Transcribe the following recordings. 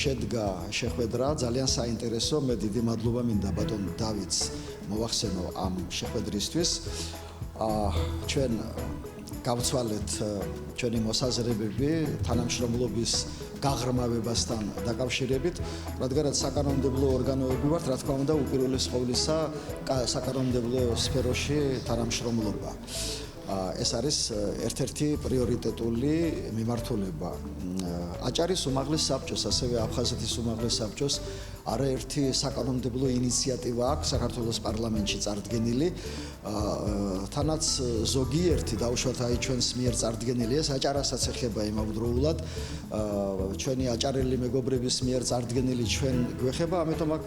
შედგა შეხვედრა ძალიან საინტერესო. მე დიდი მადლობა მინდა ბატონ დავიდს მოვახსენო ამ შეხვედრისთვის. ჩვენ გავცვალეთ ჩვენი მოსაზრებები თანამშრომლობის გაღრმავებასთან დაკავშირებით, რადგანაც საკანონმდებლო ორგანოები ვართ, რა თქმა უნდა, უპირველეს ყოვლისა საკანონმდებლო სფეროში თანამშრომლობა. ეს არის ერთ-ერთი პრიორიტეტული მიმართულება. აჭარის უმაღლეს საბჭოს, ასევე აფხაზეთის უმაღლეს საბჭოს არაერთი საკანონმდებლო ინიციატივა აქვს საქართველოს პარლამენტში წარდგენილი. თანაც ზოგიერთი დაუშვათ ჩვენს მიერ წარდგენილი ეს აჭარასაც ეხება იმავდროულად. ჩვენი აჭარელი მეგობრების მიერ წარდგენილი ჩვენ გვეხება, ამიტომ აქ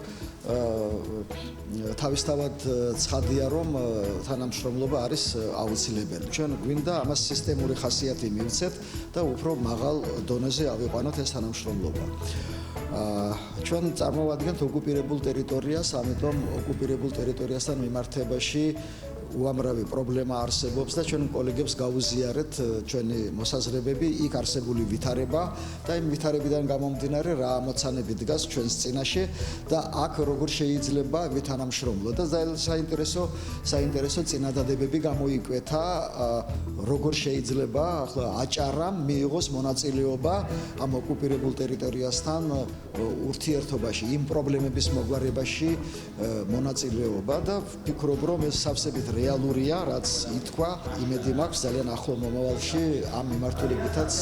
თავისთავად ცხადია, რომ თანამშრომლობა არის აუცილებელი. ჩვენ გვინდა ამას სისტემური ხასიათი მივცეთ და უფრო მაღალ დონეზე ავიყვანოთ ეს თანამშრომლობა. ჩვენ წარმოვადგენთ ოკუპირებულ ტერიტორიას, ამიტომ ოკუპირებულ ტერიტორიასთან მიმართებაში უამრავი პრობლემა არსებობს და ჩვენ კოლეგებს გაუზიარეთ ჩვენი მოსაზრებები, იქ არსებული ვითარება და იმ ვითარებიდან გამომდინარე რა ამოცანები დგას ჩვენს წინაშე და აქ როგორ შეიძლება ვითანამშრომლოთ და საინტერესო წინადადებები გამოიკვეთა, როგორ შეიძლება ახლა აჭარამ მიიღოს მონაწილეობა ამ ოკუპირებულ ტერიტორიასთან ურთიერთობაში, იმ პრობლემების მოგვარებაში მონაწილეობა და ვფიქრობ, რომ ეს სავსებით რეალურია, რაც ითქვა, იმედი მაქვს ძალიან ახლო მომავალში ამ მიმართულებითაც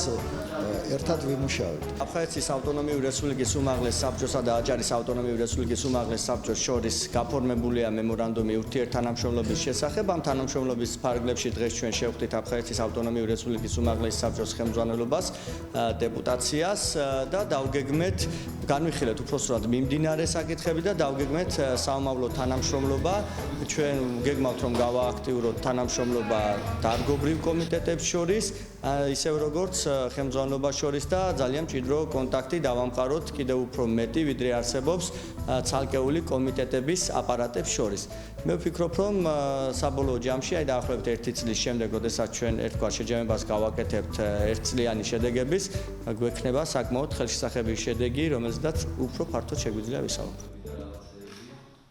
ერთად ვიმუშავებთ. აფხაზეთის ავტონომიური რესპუბლიკის უმაღლეს საბჭოსა და აჭარის ავტონომიური რესპუბლიკის უმაღლეს საბჭოს შორის გაფორმებულია მემორანდუმი ურთიერთთანამშრომლობის შესახებ. ამ თანამშრომლობის ფარგლებში დღეს ჩვენ შევხვდით აფხაზეთის ავტონომიური რესპუბლიკის უმაღლეს საბჭოს ხელმძღვანელობას, დეპუტაციას და დავგეგმეთ, განვიხილეთ უпроსტად მიმდინარე საკითხები და დავგეგმეთ საომავლო თანამშრომლობა. ჩვენ გეგმავთ, რომ გავააქტიუროთ თანამშრომლობა დარგობრივ კომიტეტებს შორის, ისევ როგორც ხელმძღვანელობას შორის და ძალიან მჭიდრო კონტაქტი დავამყაროთ კიდევ უფრო მეტი, ვიდრე არსებობს ცალკეული კომიტეტების აპარატებს შორის. მე ვფიქრობ, რომ საბოლოო ჯამში, დაახლოებით 1 წლის შემდეგ, როდესაც ჩვენ ერთგვარ შეჯამებას გავაკეთებთ ერთწლიანი შედეგების, გვექნება საკმაოდ ხელშესახებითი შედეგი, რომელზედაც უფრო ფართოდ შეგვიძლია ვისაუბროთ.